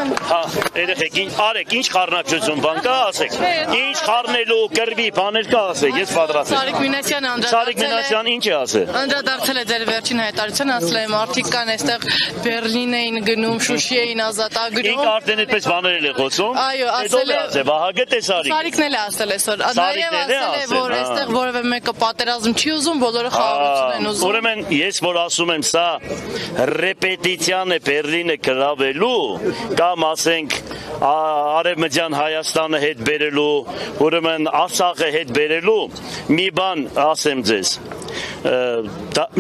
Հա, երեխեք, արեք, ինչ խառնակցություն բան կա, ասեք։ Ինչ խառնելու, կրվի, բաներ կա, ասեք, ես պատրաստ եմ։ Սարիկ Մինասյան ինչ է ասել։ Անդրադարձել է ձեր վերջին հայտարարության, ասել եմ, արդիկ կան այստեղ Բերլին էին գնում, Շուշի էին ազատագրում։ Ինք արդեն այդպես բաներ է խոսում։ Այո, ասել է։ Վահագը թե Սարիկ։ Սարիկն էլ ասել է, նաև ասել է, որ այստեղ որևէ մեկը պատերազմ չի ուզում, բոլորը խաղաղություն են ուզում։ Ուրեմն ես որ ասում եմ, սա ռեպետիցիան է Բերլինը գրավելու, կամ ասենք Արևմտյան Հայաստանը հետ բերելու, ուրեմն Արցախը հետ բերելու, մի բան ասեմ ձեզ։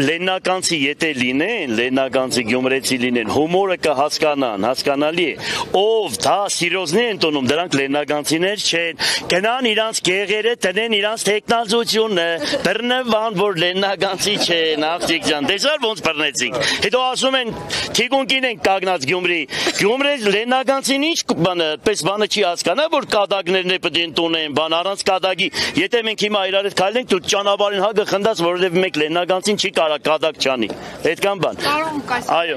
Լեննականցի եթե լինեն, լեննականցի գյումրեցի լինեն, հումորը կհասկանան, հասկանալի է, ով դա սիրոզնի են տոնում, դրանք լեննականցիներ չեն, գնան իրանց գեղերը, տնեն իրանց տեխնազությունը, բռնվան, որ լեննականցի չեն, աղջիկ ջան, տեսար ոնց բռնեցինք, հետո ասում են, թիկունքին են կագնած Գյումրի, Գյումրի լեննականցին ինչ պես բանը չի հասկանա, որ կադակներն է պետք է տունեն, բան առանց կադակի, եթե մենք հիմա իրար հետ քայլենք, դու ճանապարհին հագը խնդաց, որովհետև մեկ լեննականցին չի կարա կադակ չանի, այդքան բան։ Այո։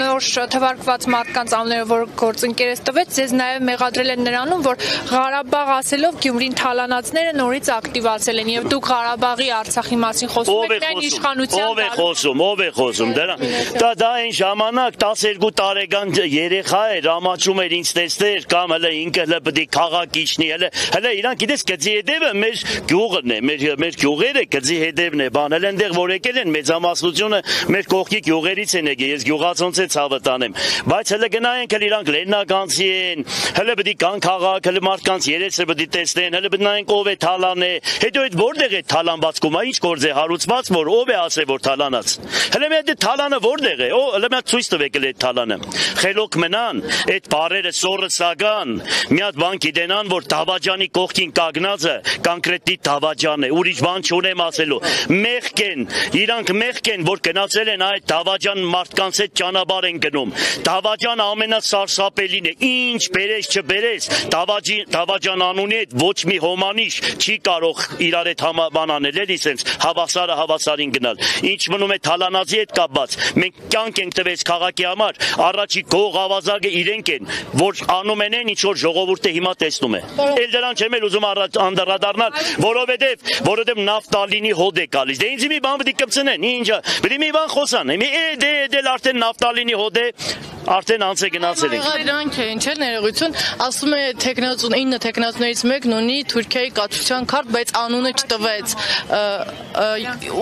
Նոր թվարկված մարդկանց անունները, որ գործընկերս տվեց, ձեզ նաև մեղադրել են նրանում, որ Ղարաբաղ ասելով Գյումրին թալանածները նորից ակտիվացել են եւ դուք Ղարաբաղի Արցախի մասին խոսում եք այն իշխանության։ Ով է խոսում, դա այն ժամանակ 12 տարեկան երեխա էր, ամաչում էր ինձ տեսներ, կամ հələ ինքը հələ պետք է քաղաք իջնի, հələ իրանք գիտես գծի հետևը մեր գյուղն է, մեր գյուղերը գծի հետևն է, բան հələ այնտեղ որ եկել են մեծամասնությունը մեր կողքի գյուղերից են եկել, ես գյուղացոնց է ցավը տանեմ, բայց հələ գնայինք իրանք լեննականցի են, հələ պետք է կան քաղաք, հələ մարդկանց երեսը պետք է տեսնեն, հələ պետք է նայենք ով է թալան է, հետո այդ որտեղ է թալանված կոմա, ինչ գործ է հարուցված, որ ով է ասել որ թալանած, հələ մի հատ թալանը որտեղ է, հələ մի հատ ցույց տվեք այդ թալանը, խելոք մնան, այդ բարերը սորը սագան, մի հատ բան գիտենան, որ Դավաճանի կողքին կագնածը կոնկրետի Դավաճան է, ուրիշ բան չունեմ ասելու, մեղք են, իրանք մեղք են, որ գնացել են այդ Դավաճան մարդկանց հետ ճանապարհ են գնում, Դավաճան ամենասարսափելին է, ինչ բերես չբերես, Դավաճան անունի հետ ոչ մի հոմանիշ չի կարող իրար հետ բան անել, էլի սենց հավասարին գնալ, ինչ մնում է թալանածի հետ կապված, մենք կյանք ենք տվեց քաղաքի համար, առաջի գող ավազակը իրենք են, որ անում են ինչ որ ժողովուրդը հիմա տեսնում է, էլ դրան չեմ էլ ուզում անդրադառնալ, որովհետև նավթալինի հոդ է գալիս, դե ինձ մի բան պետք է կպցնեն, ինչա, պետք է մի բան խոսան, դե արդեն նավթալինի հոդ է, արդեն անց է գնացել ենք։ Դրանք է, ինչ է ներողություն, ասում է 9 տեխնացուներից մեկն ունի Թուրքիայի կաթության քարտ, բայց անունը չտվեց։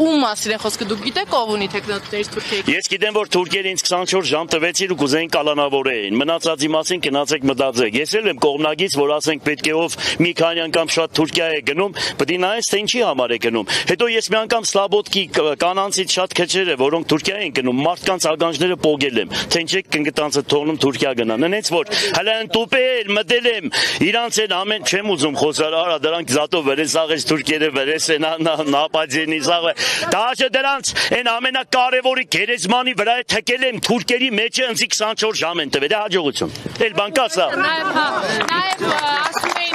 Ում մասին է խոսքը, դուք գիտեք ով ունի տեխնացուներից Թուրքիայի։ Ես գիտեմ, որ թուրքերը ինձ 24 ժամ տվեցին ու կուզեին կալանավորեին։ Մնացածի մասին գնացեք մտածեք։ Ես էլ եմ կողմնակից, որ ասենք պետք է ով մի քանի անգամ շատ Թուրքիա է գնում, պետք է նայես թե ինչի համար է գնում։ Հետո ես մի անգամ Սլաբոդկի կանանցից շատ քչերը, որոնք Թուրքիա են գնում, մարդկանց ականջները պոգել եմ, թե ինչեք կնգտանցը թողնում Թուրքիա գնան։ Հենց որ հələ ընտուպել, մտել եմ, իրանց են ամեն չեմ ուզում խոսալ, արա դրանք զատո վերեսաղես թուրքերը վերեսեն նապադյենի սաղը։ Դաշը դրանց այն ամենակարևորի գերեզմանի վրա է թքել եմ թուրքերի մեջը ընձի 24 ժամ են տվել, հաջողություն։ Էլ բան կա սա։ Նաև ասում էին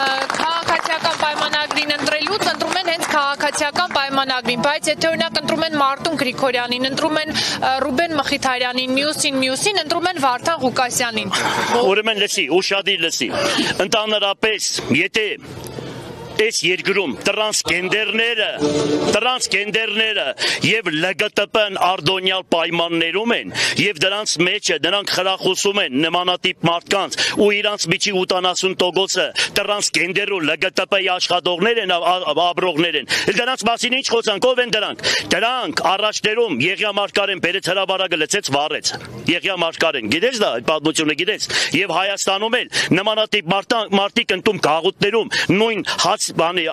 քաղաքացիական պայմանագրին ընտրելուց ընտրում են հենց քաղաքացիական պայմանագրին, բայց եթե օրինակ ընտրում են Մարտուն Գրիգորյանին, ընտրում են Ռուբեն Մխիթարյանին, մյուսին ընտրում են Վարդան Ղուկասյանին։ Ուրեմն լսի, ուշադիր լսի։ Ընդհանրապես, եթե այս երկրում տրանսգենդերները եւ ԼԳՏԲ-ն արդոնյալ պայմաններում են եւ դրանց մեջը դրանք խրախուսում են նմանատիպ մարդկանց ու իրանց միջի 80%-ը տրանսգենդեր ու ԼԳՏԲ-ի աշխատողներ են, ապրողներ են։ Դրանց մասին ինչ խոսանք, ով են դրանք։ Դրանք առաջներում Եղիա Մարգարեն բերեց հրաբարակը լցեց վառեց։ Եղիա Մարգարեն, գիտես դա, այդ պատմությունը գիտես։ Եվ Հայաստանում էլ նմանատիպ մարդիկ ընտում գաղութներում նույն բանի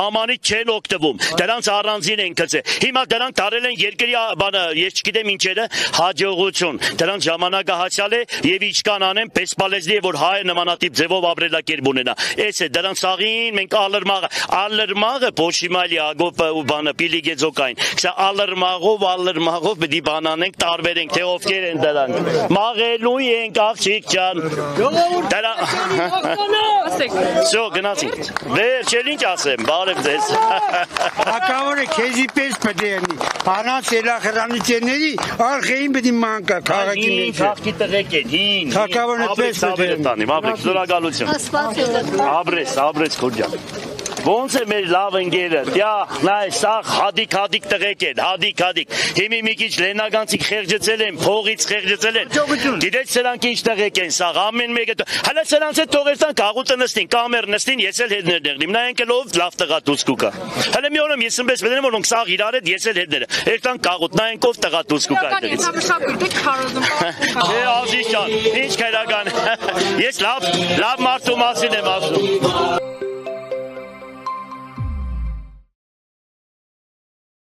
ամանից չեն օգտվում, դրանց առանձին են գծել, հիմա դրանք տարել են երկրի բանը, ես չգիտեմ ինչերը, հաջողություն, դրանց ժամանակը հացյալ է և իչկան անեն, պես պալեզլի է, որ հայը նմանատիպ ձևով ապրելակերպ ունենա, էս է, դրանց աղին մենք ալրմաղը, պոշիմալի ագոպը ու բանը, պիլիգեձոկային, կսա ալրմաղով բդի բան անենք, տարվերենք, թե ովքեր են դրանք, մաղելու ենք, աղջիկ ճան, գնացինք Վերջ էլ ինչ ասեմ, բարև ձեզ։ Հակավորը քեզի պես պետք է լինի։ Առանց երախրանությունների արխեին պետք է մանկա քաղաքի Հին մեջ։ քաղաքի տղեկ են, հին։ Թագավորը պես տանիմ, Աբրես, շնորհակալություն։ Աբրես Քորջյան։ Ոնց է մեր լավ ընկերը, դյա, նայ, սա հադիկ տղեկ են, հադիկ։ Հիմի մի քիչ լենագանցիկ խեղճեցել են, փողից խեղճեցել են։ Գիտեք սրանք ինչ տղեկ են, սա ամեն մեկը։ Հələ սրանց հետ թողերտան կաղուտը նստին, կամեր նստին, ես էլ հետներ դեղնիմ։ Նայենք լով լավ տղա դուսկուկա։ Հələ մի օրում ես ըմպես մտնում որոնք սաղ իրար հետ ես էլ հետները։ Երտան կաղուտ, նայենք ով տղա դուսկուկա այդտեղից։ Դե ազիզ ջան, ինչ քերական։ Ես լավ մարդու մասին եմ ասում։